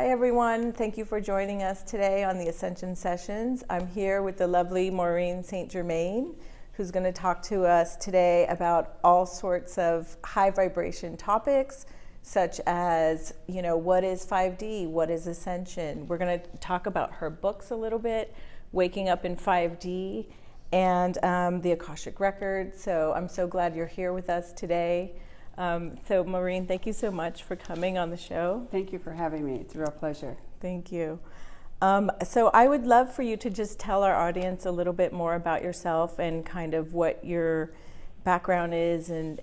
Hi everyone, thank you for joining us today on the Ascension Sessions. I'm here with the lovely Maureen St. Germain, who's going to talk to us today about all sorts of high vibration topics, such as, what is 5D, what is Ascension. We're going to talk about her books a little bit, Waking Up in 5D, and the Akashic Records. So I'm so glad you're here with us today. So Maureen, thank you so much for coming on the show. Thank you for having me. It's a real pleasure. Thank you. So I would love for you to just tell our audience a little bit more about yourself and kind of what your background is and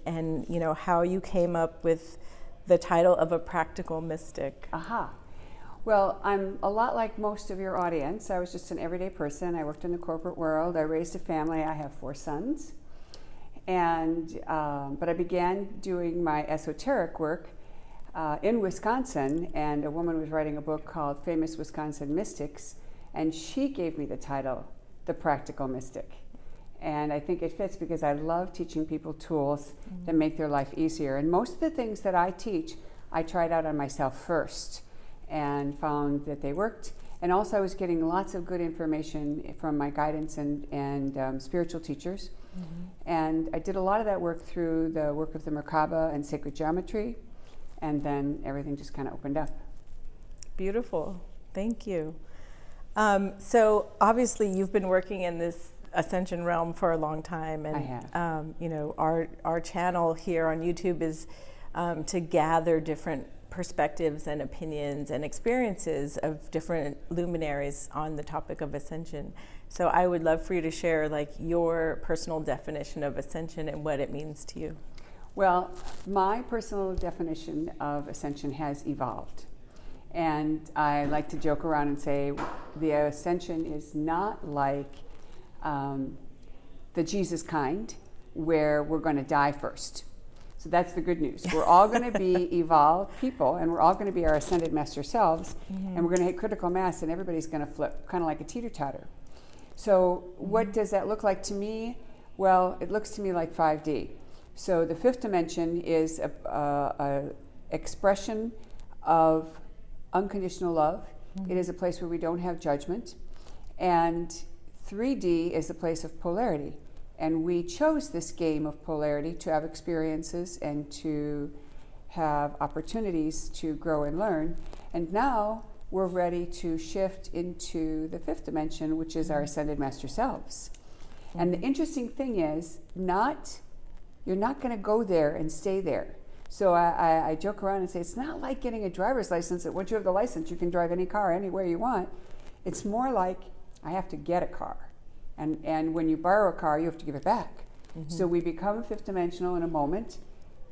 how you came up with the title of a practical mystic. Aha. Well, I'm a lot like most of your audience. I was just an everyday person. I worked in the corporate world. I raised a family. I have 4 sons. But I began doing my esoteric work in Wisconsin, and a woman was writing a book called Famous Wisconsin Mystics, and she gave me the title, The Practical Mystic. And I think it fits because I love teaching people tools that make their life easier. And most of the things that I teach, I tried out on myself first and found that they worked. And also I was getting lots of good information from my guidance and spiritual teachers. And I did a lot of that work through the work of the Merkaba and sacred geometry, and then everything just kind of opened up. Beautiful. Thank you. So obviously you've been working in this Ascension realm for a long time, and I have. Our channel here on YouTube is to gather different perspectives and opinions and experiences of different luminaries on the topic of Ascension. So I would love for you to share your personal definition of Ascension and what it means to you. Well, my personal definition of Ascension has evolved. And I like to joke around and say the Ascension is not like the Jesus kind, where we're going to die first. So that's the good news. We're all going to be evolved people, and we're all going to be our ascended master selves, and we're going to hit critical mass, and everybody's going to flip, kind of like a teeter-totter. So what does that look like to me? Well, it looks to me like 5D. So the 5th dimension is a expression of unconditional love. It is a place where we don't have judgment. And 3D is a place of polarity. And we chose this game of polarity to have experiences and to have opportunities to grow and learn. And now we're ready to shift into the 5th dimension, which is our ascended master selves. And the interesting thing is, you're not going to go there and stay there. So I joke around and say, it's not like getting a driver's license that once you have the license, you can drive any car anywhere you want. It's more like, I have to get a car. And when you borrow a car, you have to give it back. So we become 5th dimensional in a moment,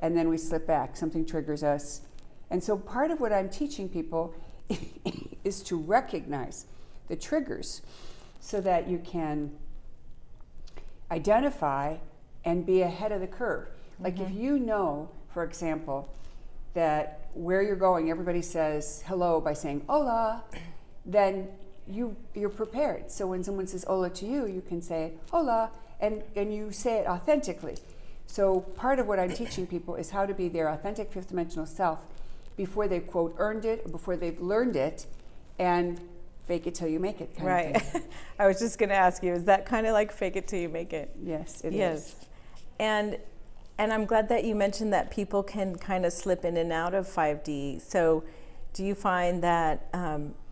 and then we slip back. Something triggers us. And so part of what I'm teaching people is to recognize the triggers so that you can identify and be ahead of the curve. Like if you know, for example, that where you're going, everybody says hello by saying hola, then you're prepared. So when someone says hola to you, you can say hola, and you say it authentically. So part of what I'm teaching people is how to be their authentic 5th dimensional self before they've, quote, earned it, or before they've learned it, and fake it till you make it kind of thing. I was just going to ask you, is that kind of like fake it till you make it? Yes, it is. And I'm glad that you mentioned that people can kind of slip in and out of 5D. So do you find that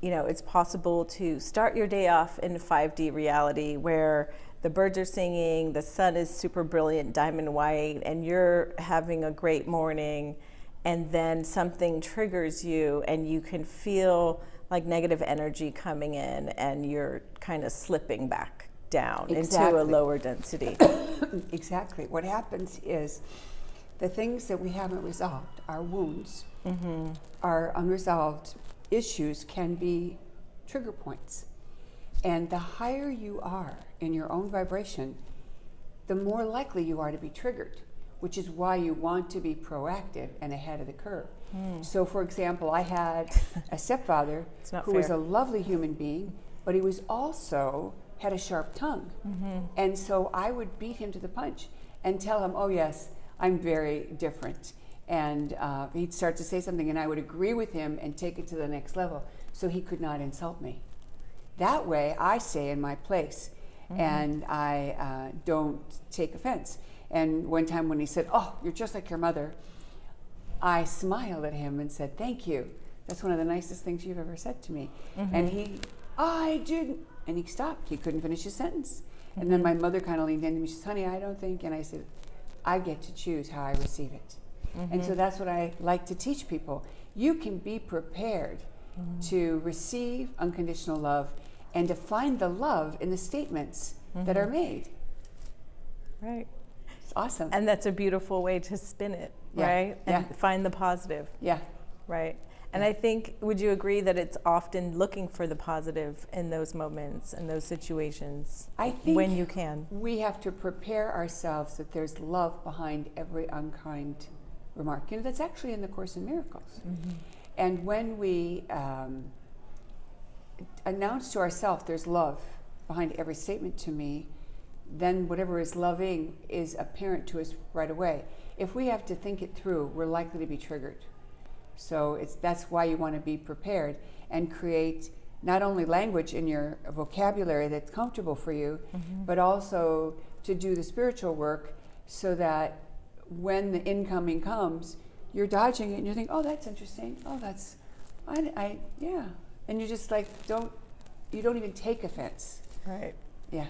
it's possible to start your day off in 5D reality where the birds are singing, the sun is super brilliant, diamond white, and you're having a great morning, and then something triggers you and you can feel like negative energy coming in and you're kind of slipping back down into a lower density? Exactly. What happens is the things that we haven't resolved, our wounds, our unresolved issues, can be trigger points. And the higher you are in your own vibration, the more likely you are to be triggered, which is why you want to be proactive and ahead of the curve. So for example, I had a stepfather who was a lovely human being, but he was also had a sharp tongue. And so I would beat him to the punch and tell him, oh yes, I'm very different. And he'd start to say something, and I would agree with him and take it to the next level so he could not insult me. That way, I stay in my place, and I don't take offense. And one time when he said, "Oh, you're just like your mother," I smiled at him and said, "Thank you. That's one of the nicest things you've ever said to me." And I didn't, and he stopped. He couldn't finish his sentence. And then my mother kind of leaned into me. She said, "Honey, I don't think," and I said, "I get to choose how I receive it." And so that's what I like to teach people. You can be prepared to receive unconditional love and to find the love in the statements that are made. Right. It's awesome. And that's a beautiful way to spin it, right? And find the positive. Yeah. Right. And I think, would you agree that it's often looking for the positive in those moments, in those situations, I think when you can? We have to prepare ourselves that there's love behind every unkind remark. You know, that's actually in the Course in Miracles. And when we announce to ourselves there's love behind every statement to me, then whatever is loving is apparent to us right away. If we have to think it through, we're likely to be triggered. So that's why you want to be prepared and create not only language in your vocabulary that's comfortable for you, but also to do the spiritual work so that when the incoming comes, you're dodging it and you think, "Oh, that's interesting. Oh, that's, yeah." And you just like you don't even take offense. Right. Yeah.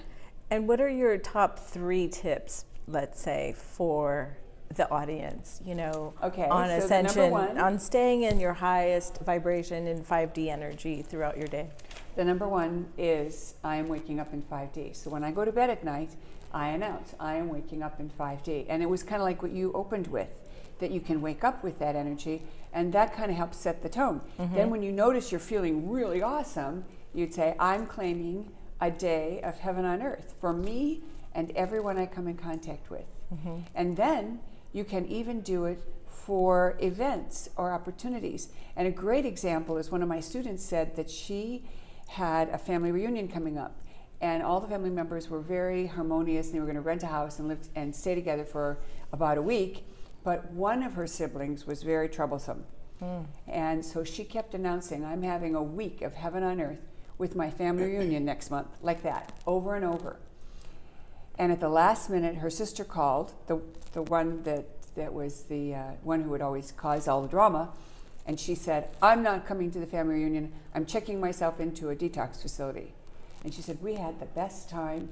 And what are your top 3 tips, let's say, for the audience, on so Ascension, the number 1, on staying in your highest vibration in 5D energy throughout your day? The number 1 is I am waking up in 5D. So when I go to bed at night, I announce I am waking up in 5D. And it was kind of like what you opened with, that you can wake up with that energy, and that kind of helps set the tone. Then when you notice you're feeling really awesome, you'd say, I'm claiming a day of heaven on earth for me and everyone I come in contact with. And then you can even do it for events or opportunities. And a great example is one of my students said that she had a family reunion coming up, and all the family members were very harmonious, and they were going to rent a house and live and stay together for about a week. But one of her siblings was very troublesome. And so she kept announcing, I'm having a week of heaven on earth with my family reunion next month, like that, over and over. And at the last minute, her sister called, the one that was the one who would always cause all the drama, and she said, I'm not coming to the family reunion. I'm checking myself into a detox facility. And she said, we had the best time.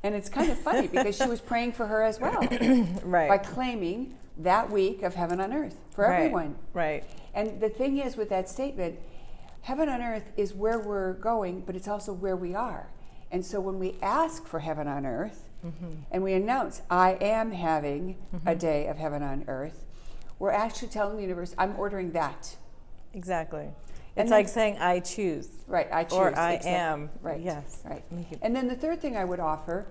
And it's kind of funny because she was praying for her as well, Right. by claiming that week of heaven on earth for everyone. Right. And the thing is with that statement, heaven on earth is where we're going, but it's also where we are. And so when we ask for heaven on earth, and we announce, I am having a day of heaven on earth, we're actually telling the universe, I'm ordering that. Exactly. And It's then- like saying, I choose. Right, I choose. Or I exactly. am. Right. Yes. Right. Make it- And then the third thing I would offer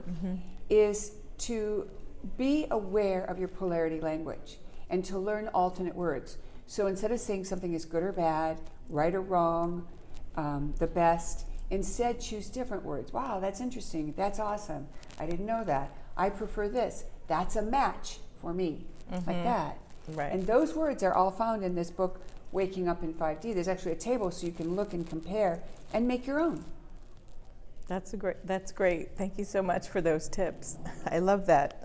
is to be aware of your polarity language and to learn alternate words. So instead of saying something is good or bad, right or wrong, the best, instead choose different words. Wow, that's interesting. That's awesome. I didn't know that. I prefer this. That's a match for me. Like that. Right. And those words are all found in this book, Waking Up in 5D. There's actually a table so you can look and compare and make your own. That's great. Thank you so much for those tips. I love that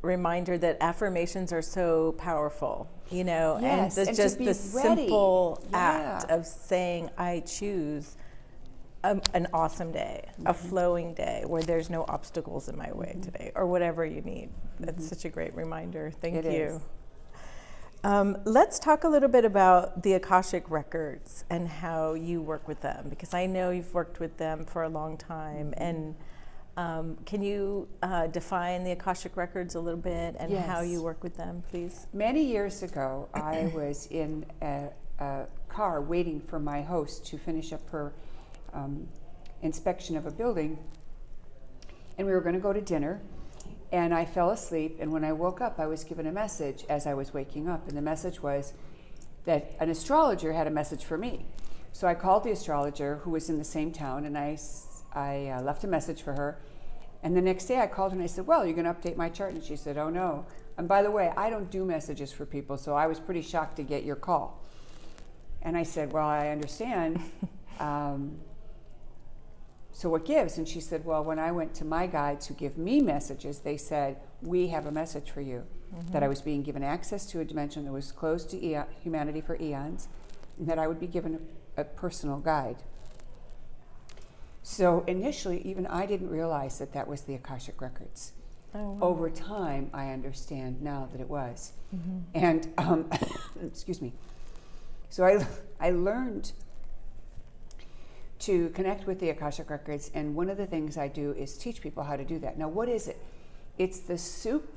reminder that affirmations are so powerful, Yes, and and just to be the ready. simple Yeah. act of saying, I choose an awesome day, a flowing day where there's no obstacles in my way today, or whatever you need. That's such a great reminder. Thank It you. is. Let's talk a little bit about the Akashic Records and how you work with them, because I know you've worked with them for a long time. And can you define the Akashic Records a little bit and how Yes. you work with them, please? Many years ago, I was in a car waiting for my host to finish up her inspection of a building, and we were going to go to dinner, and I fell asleep, and when I woke up, I was given a message as I was waking up, and the message was that an astrologer had a message for me. So I called the astrologer, who was in the same town, and I left a message for her. And the next day I called her and I said, well, you're going to update my chart? And she said, oh no, And by the way, I don't do messages for people, so I was pretty shocked to get your call. And I said, well, I understand. So what gives? And she said, well, when I went to my guides who give me messages, they said, we have a message for you. That I was being given access to a dimension that was closed to humanity for eons, and that I would be given a personal guide. So initially, even I didn't realize that that was the Akashic Records. Oh, wow. Over time, I understand now that it was. And, excuse me. So I learned to connect with the Akashic Records, and one of the things I do is teach people how to do that. Now, what is it? It's the soup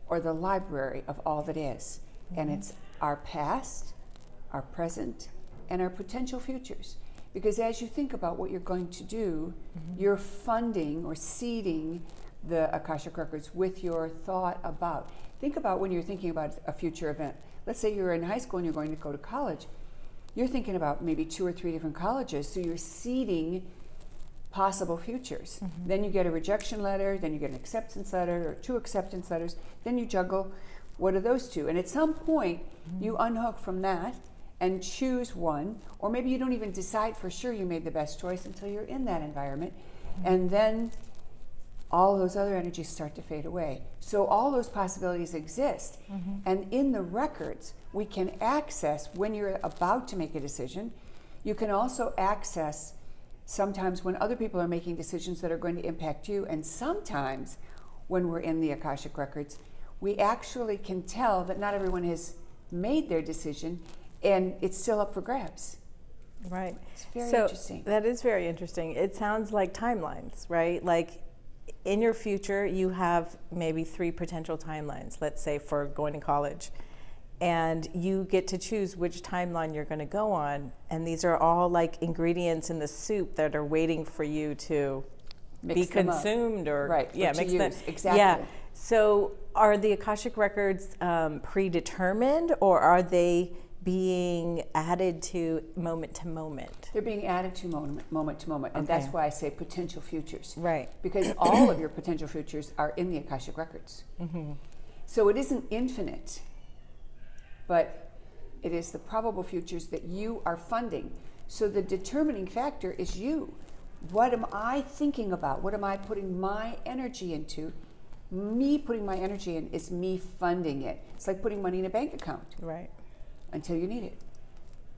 or the library of all that is. And it's our past, our present, and our potential futures. Because as you think about what you're going to do, you're funding or seeding the Akashic Records with your thought about. Think about when you're thinking about a future event. Let's say you're in high school and you're going to go to college. You're thinking about maybe 2 or 3 different colleges, so you're seeding possible futures. Then you get a rejection letter, then you get an acceptance letter, or 2 acceptance letters, then you juggle, what are those 2? And at some point, you unhook from that and choose one, or maybe you don't even decide for sure you made the best choice until you're in that environment, and then all those other energies start to fade away. So all those possibilities exist, and in the records, we can access when you're about to make a decision. You can also access sometimes when other people are making decisions that are going to impact you, and sometimes when we're in the Akashic Records, we actually can tell that not everyone has made their decision, and it's still up for grabs. Right. It's very So interesting. that is very interesting. It sounds like timelines, right? Like in your future, you have maybe 3 potential timelines, let's say for going to college. And you get to choose which timeline you're going to go on. And these are all like ingredients in the soup that are waiting for you to Mix be them up. consumed or Right, yeah, or to mix them. use. Exactly. Yeah. So are the Akashic Records predetermined, or are they being added to moment to moment? They're being added to moment to moment, and Okay. that's why I say potential futures. Right. Because all of your potential futures are in the Akashic Records. So it isn't infinite, but it is the probable futures that you are funding. So the determining factor is you. What am I thinking about? What am I putting my energy into? Me putting my energy in is me funding it. It's like putting money in a bank account Right. until you need it.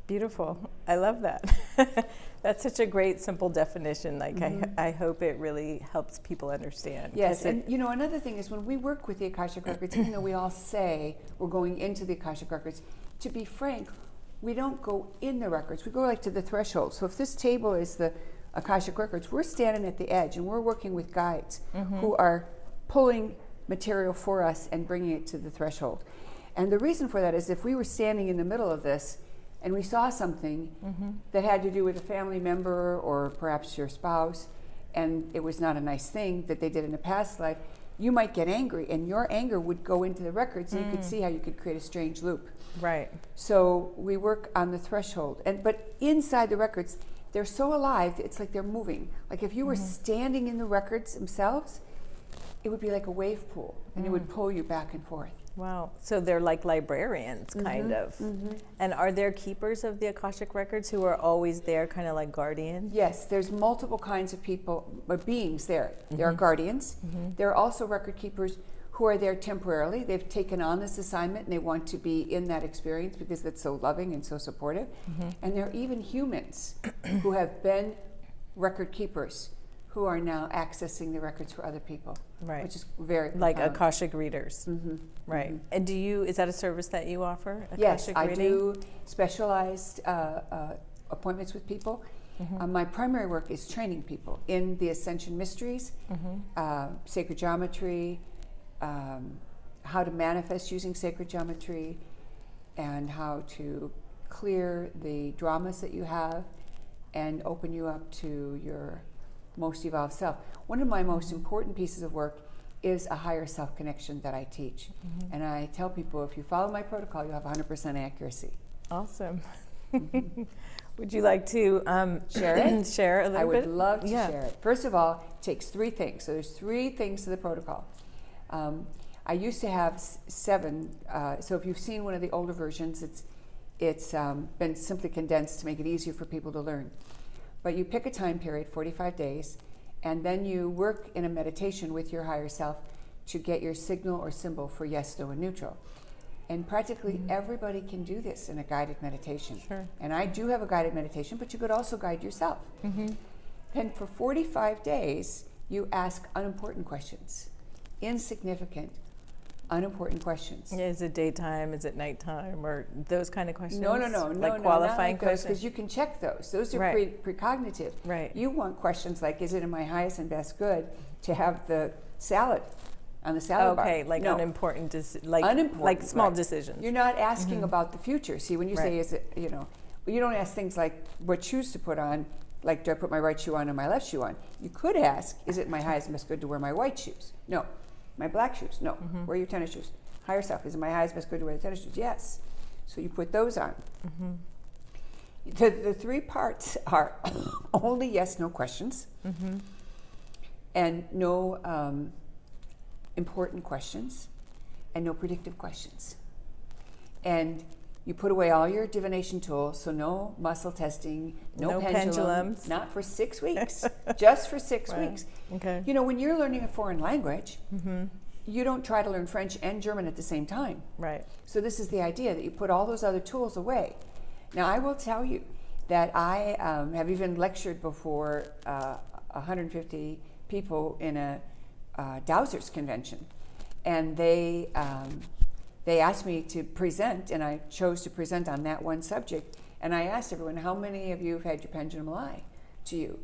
Beautiful. I love that. That's such a great, simple definition. Like, I hope it really helps people understand. Yes, 'Cause and you know, another thing is when we work with the Akashic Records, even though we all say we're going into the Akashic Records, to be frank, we don't go in the records. We go like to the threshold. So if this table is the Akashic Records, we're standing at the edge and we're working with guides who are pulling material for us and bringing it to the threshold. And the reason for that is if we were standing in the middle of this and we saw something that had to do with a family member or perhaps your spouse, and it was not a nice thing that they did in a past life, you might get angry, and your anger would go into the records, and you could see how you could create a strange loop. Right. So we work on the threshold, but inside the records, they're so alive, it's like they're moving. Like if you were standing in the records themselves, it would be like a wave pool, and it would pull you back and forth. Wow. So they're like librarians, kind of. And are there keepers of the Akashic Records who are always there, kind of like guardians? Yes, there's multiple kinds of people, beings there. There are guardians. There are also record keepers who are there temporarily. They've taken on this assignment and they want to be in that experience because it's so loving and so supportive. And there are even humans who have been record keepers who are now accessing the records for other people, Right. which is very Like profound. Akashic readers. Right. And is that a service that you offer? Yes, Akashic I reading? do specialized appointments with people. My primary work is training people in the Ascension mysteries, sacred geometry, how to manifest using sacred geometry, and how to clear the dramas that you have and open you up to your most evolved self. One of my most important pieces of work is a higher self connection that I teach. And I tell people, if you follow my protocol, you'll have 100% accuracy. Awesome. Would you like to Share it? share a little I bit? would love to share it. First of all, it takes 3 things. So there's 3 things to the protocol. I used to have 7. So if you've seen one of the older versions, it's been simply condensed to make it easier for people to learn. But you pick a time period, 45 days, and then you work in a meditation with your higher self to get your signal or symbol for yes, no, and neutral. And practically everybody can do this in a guided meditation. Sure. And I do have a guided meditation, but you could also guide yourself. Then for 45 days, you ask unimportant questions, insignificant, unimportant questions. Is it daytime? Is it nighttime? Or those kind of questions? No, Like qualifying questions? Because you can check those. Those are Right. precognitive. Right. You want questions like, is it in my highest and best good to have the salad on the salad bar? Okay, like No. unimportant, Unimportant, like small right. decisions. You're not asking about the future. See, when you say, Right. is it, you don't ask things like what shoes to put on, like, do I put my right shoe on or my left shoe on? You could ask, is it my highest and best good to wear my white shoes? No. My black shoes? No. Wear your tennis shoes. Higher self, is it my highest best good to wear the tennis shoes? Yes. So you put those on. The 3 parts are only yes, no questions, and no important questions, and no predictive questions. And you put away all your divination tools, so no muscle testing, no pendulums. not for 6 weeks, just for 6 Right. weeks. Okay. When you're learning a foreign language, you don't try to learn French and German at the same time. Right. So this is the idea that you put all those other tools away. Now, I will tell you that I have even lectured before 150 people in a Dowsers convention, and they asked me to present, and I chose to present on that one subject. And I asked everyone, how many of you have had your pendulum lie to you?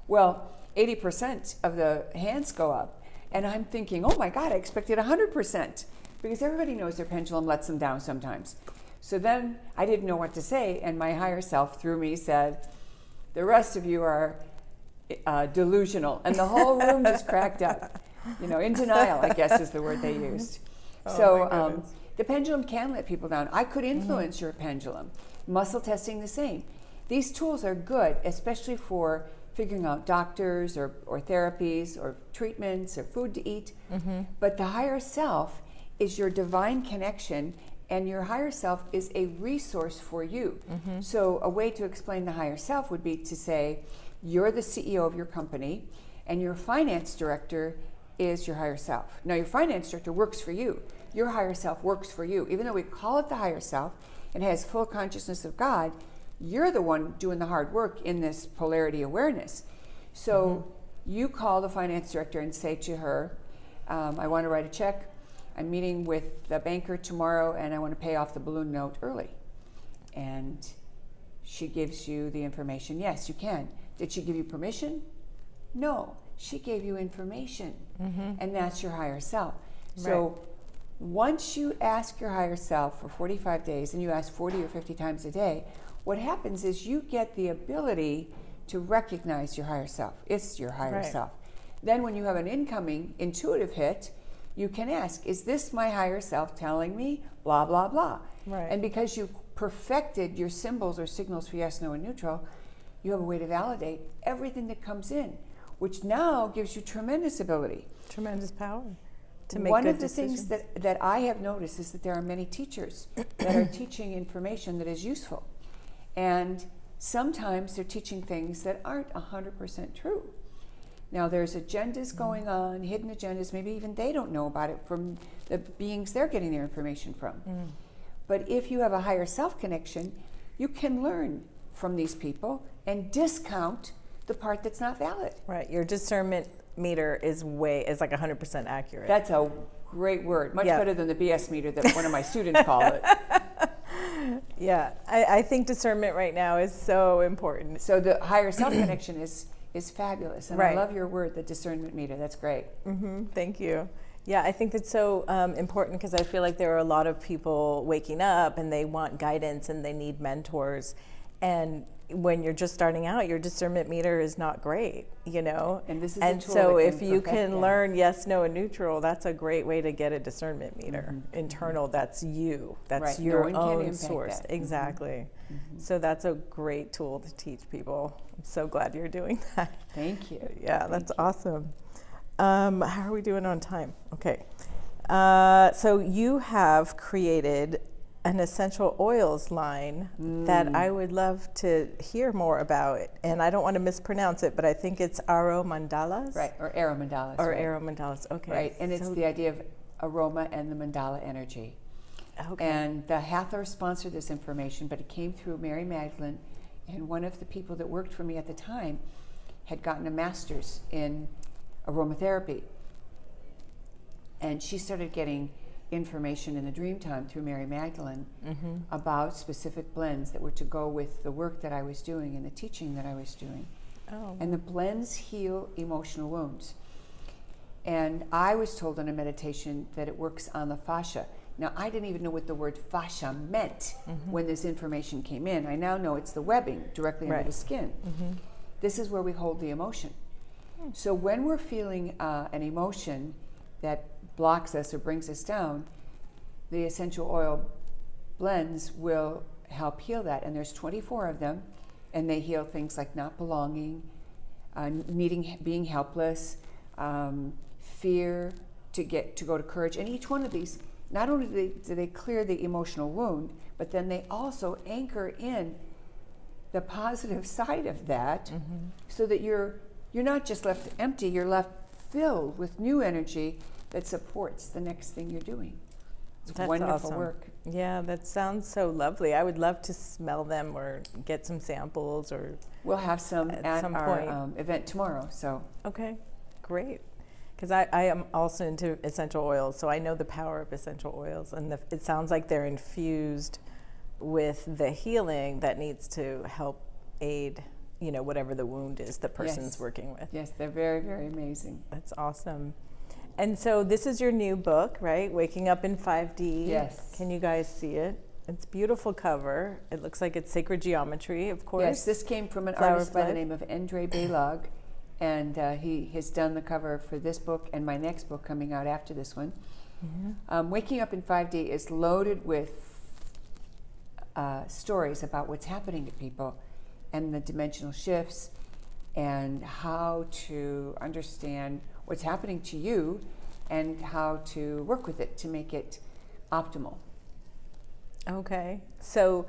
Well, 80% of the hands go up, and I'm thinking, oh my God, I expected 100%, because everybody knows their pendulum lets them down sometimes. So then I didn't know what to say, and my higher self through me said, the rest of you are delusional. And the whole room just cracked up. In denial, I guess is the word they used. Oh, So my goodness. the pendulum can let people down. I could influence your pendulum. Muscle testing the same. These tools are good, especially for figuring out doctors or therapies or treatments or food to eat. But the higher self is your divine connection, and your higher self is a resource for you. So a way to explain the higher self would be to say, you're the CEO of your company, and your finance director is your higher self. Now, your finance director works for you. Your higher self works for you. Even though we call it the higher self and has full consciousness of God, you're the one doing the hard work in this polarity awareness. So you call the finance director and say to her, I want to write a check. I'm meeting with the banker tomorrow, and I want to pay off the balloon note early. And she gives you the information. Yes, you can. Did she give you permission? No. She gave you information, and that's your higher self. So once you ask your higher self for 45 days, and you ask 40 or 50 times a day, what happens is you get the ability to recognize your higher self. It's your higher self. Then when you have an incoming intuitive hit, you can ask, is this my higher self telling me blah, blah, blah? Right. And because you perfected your symbols or signals for yes, no, and neutral, you have a way to validate everything that comes in, which now gives you tremendous ability. Tremendous power to make One good of the decisions. things that I have noticed is that there are many teachers that are teaching information that is useful. And sometimes they're teaching things that aren't 100% true. Now, there's agendas going on, hidden agendas, maybe even they don't know about it from the beings they're getting their information from. But if you have a higher self connection, you can learn from these people and discount the part that's not valid. Right. Your discernment meter is like 100% accurate. That's a great word. Much Yeah. better than the BS meter that one of my students call it. Yeah. I think discernment right now is so important. So the higher self connection is fabulous. And I Right. love your word, the discernment meter. That's great. Thank you. Yeah, I think that's so important because I feel like there are a lot of people waking up and they want guidance and they need mentors. And when you're just starting out, your discernment meter is not great, And this is a And tool so that if can you perfect can that. learn yes, no, and neutral, that's a great way to get a discernment meter. Internal, that's you. That's Right. No your one can own impact source. that. Exactly. So that's a great tool to teach people. I'm so glad you're doing that. Thank you. Yeah, that's awesome. How are we doing on time? Okay. So you have created an essential oils line that I would love to hear more about. And I don't want to mispronounce it, but I think it's Aromandalas? Right, or aromandalas. Or right. Aromandalas, okay. Right, and it's the idea of aroma and the mandala energy. Okay. And the Hathors sponsored this information, but it came through Mary Magdalene, and one of the people that worked for me at the time had gotten a master's in aromatherapy. And she started getting information in the dream time through Mary Magdalene about specific blends that were to go with the work that I was doing and the teaching that I was doing. Oh. And the blends heal emotional wounds. And I was told in a meditation that it works on the fascia. Now, I didn't even know what the word fascia meant when this information came in. I now know it's the webbing directly under the skin. This is where we hold the emotion. So when we're feeling an emotion that blocks us or brings us down, the essential oil blends will help heal that. And there's 24 of them, and they heal things like not belonging, being helpless, fear, to go to courage. And each one of these, not only do they clear the emotional wound, but then they also anchor in the positive side of that, so that you're not just left empty, you're left filled with new energy that supports the next thing you're doing. It's That's wonderful awesome. work. Yeah, that sounds so lovely. I would love to smell them or get some samples or. We'll have some at some our point. event tomorrow. So Okay, great. Because I am also into essential oils, so I know the power of essential oils, and it sounds like they're infused with the healing that needs to help aid, whatever the wound is the person's working with. yes, they're very, very amazing. That's awesome. And so this is your new book, right? Waking Up in 5D. Yes. Can you guys see it? It's beautiful cover. It looks like it's sacred geometry, of course. Yes, this came from an Flower artist by the Blood. name of Andre Balog, and he has done the cover for this book and my next book coming out after this one. Waking Up in 5D is loaded with stories about what's happening to people and the dimensional shifts and how to understand what's happening to you and how to work with it to make it optimal. Okay. So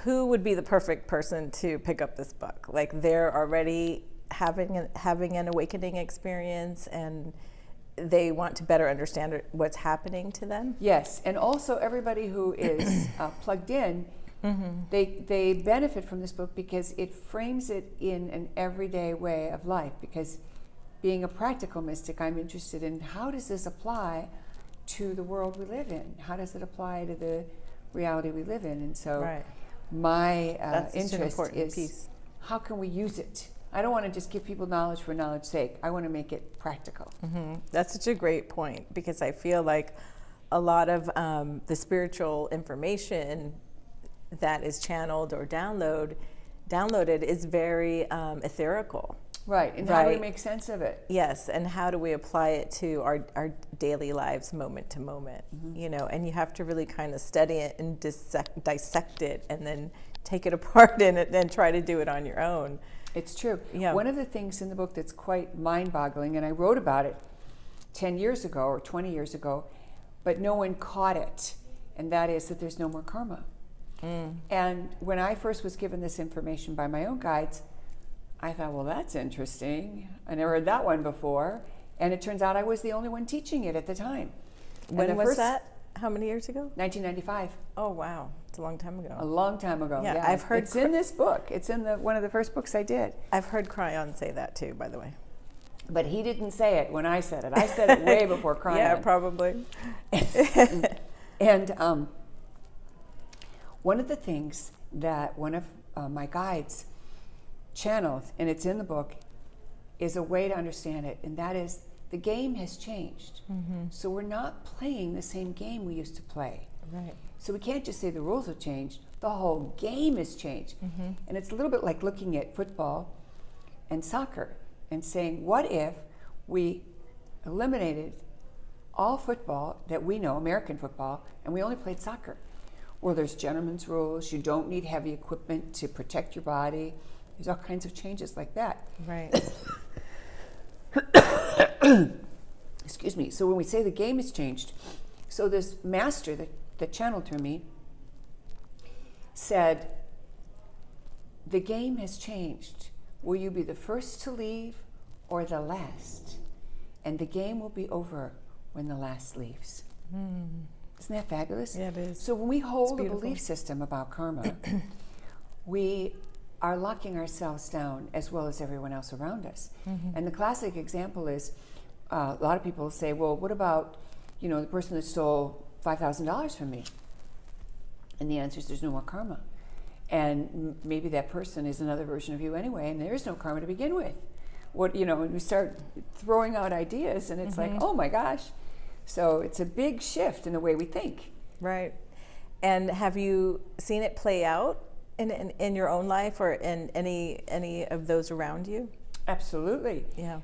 who would be the perfect person to pick up this book? Like they're already having an awakening experience and they want to better understand what's happening to them? Yes, and also everybody who is plugged in, they benefit from this book because it frames it in an everyday way of life. Because being a practical mystic, I'm interested in how does this apply to the world we live in? How does it apply to the reality we live in? And so my interest is how can we use it? I don't want to just give people knowledge for knowledge's sake. I want to make it practical. That's such a great point, because I feel like a lot of the spiritual information that is channeled or downloaded is very etherical. Right, and how do we make sense of it? Yes, and how do we apply it to our daily lives moment to moment, and you have to really kind of study it and dissect it and then take it apart and try to do it on your own. It's true. Yeah. One of the things in the book that's quite mind-boggling, and I wrote about it 10 years ago or 20 years ago, but no one caught it, and that is that there's no more karma. And when I first was given this information by my own guides, I thought, well, that's interesting. I never heard that one before. And it turns out I was the only one teaching it at the time. When was that? How many years ago? 1995. Oh, wow. It's a long time ago. A long time ago. Yeah, I've heard it's in this book. It's in one of the first books I did. I've heard Cryon say that too, by the way. But he didn't say it when I said it. I said it way before Cryon. Yeah, probably. And one of the things that one of my guides channeled, and it's in the book, is a way to understand it, and that is the game has changed. So we're not playing the same game we used to play. Right. So we can't just say the rules have changed. The whole game has changed. And it's a little bit like looking at football and soccer and saying, what if we eliminated all football that we know, American football, and we only played soccer? Well, there's gentleman's rules. You don't need heavy equipment to protect your body. There's all kinds of changes like that. Right. excuse me, so when we say the game has changed, so this master that channeled through me said, the game has changed. Will you be the first to leave or the last? And the game will be over when the last leaves. Isn't that fabulous? Yeah, it is. So when we hold a belief system about karma, we are locking ourselves down as well as everyone else around us. And the classic example is, a lot of people say, well, what about, the person that stole $5,000 from me? And the answer is there's no more karma. And maybe that person is another version of you anyway, and there is no karma to begin with. And we start throwing out ideas, and it's like, oh my gosh. So it's a big shift in the way we think. Right. And have you seen it play out in your own life or in any of those around you? Absolutely. Yeah.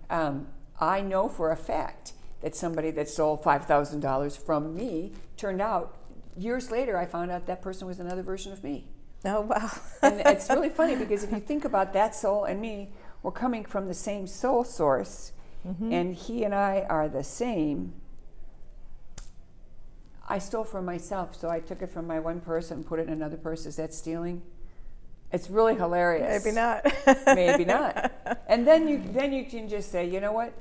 I know for a fact that somebody that stole $5,000 from me turned out, years later, I found out that person was another version of me. Oh, wow. And it's really funny because if you think about that soul and me, we're coming from the same soul source, and he and I are the same. I stole from myself, so I took it from my one person and put it in another person. Is that stealing? It's really hilarious. Maybe not. Maybe not. And then you can just say, you know what?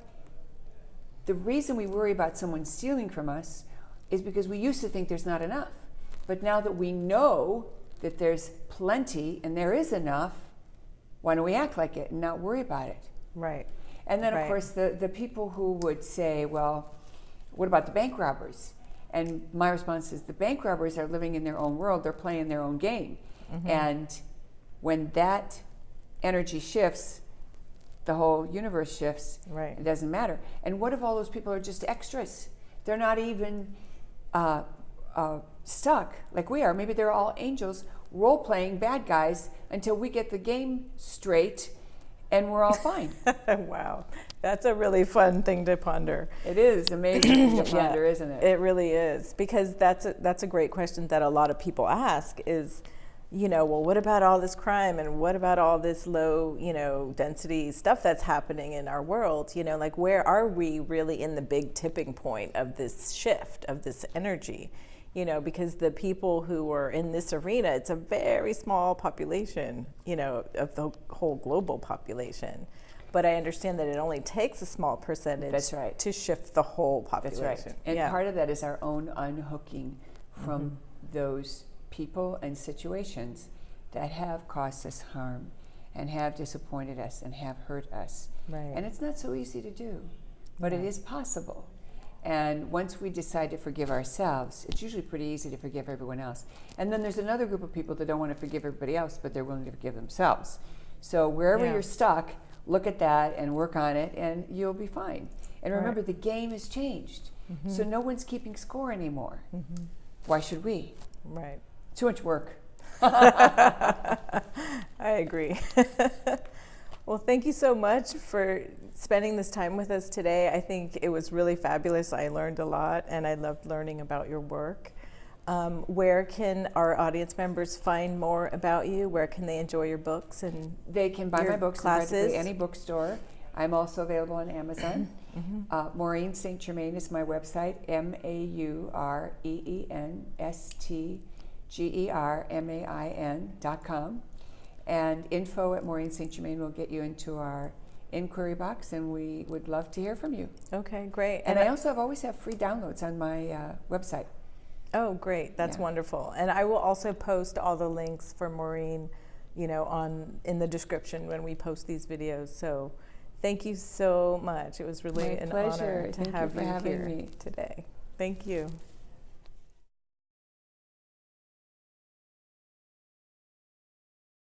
The reason we worry about someone stealing from us is because we used to think there's not enough. But now that we know that there's plenty and there is enough, why don't we act like it and not worry about it? Right. And then, of course, the people who would say, well, what about the bank robbers? And my response is the bank robbers are living in their own world. They're playing their own game. And when that energy shifts, the whole universe shifts. Right. It doesn't matter. And what if all those people are just extras? They're not even stuck like we are. Maybe they're all angels role-playing bad guys until we get the game straight and we're all fine. Wow. That's a really fun thing to ponder. It is amazing to ponder, isn't it? It really is, because that's a great question that a lot of people ask is, well, what about all this crime and what about all this low, density stuff that's happening in our world? Like, where are we really in the big tipping point of this shift, of this energy? Because the people who are in this arena, it's a very small population, of the whole global population. But I understand that it only takes a small percentage to shift the whole population. That's right. And part of that is our own unhooking from those people and situations that have caused us harm and have disappointed us and have hurt us. Right. And it's not so easy to do, but it is possible. And once we decide to forgive ourselves, it's usually pretty easy to forgive everyone else. And then there's another group of people that don't want to forgive everybody else, but they're willing to forgive themselves. So wherever you're stuck, look at that and work on it, and you'll be fine. And remember, the game has changed. So no one's keeping score anymore. Why should we? Right. Too much work. I agree. Well, thank you so much for spending this time with us today. I think it was really fabulous. I learned a lot, and I loved learning about your work. Where can our audience members find more about you? Where can they enjoy your books and they can buy my books classes? in practically any bookstore. I'm also available on Amazon. Maureen St. Germain is my website, MaureenStGermain.com. And info at Maureen St. Germain will get you into our inquiry box, and we would love to hear from you. Okay, great. And I also always have free downloads on my website. Oh, great. That's wonderful. And I will also post all the links for Maureen, in the description when we post these videos. So thank you so much. It was really an honor to have you here today. Thank you.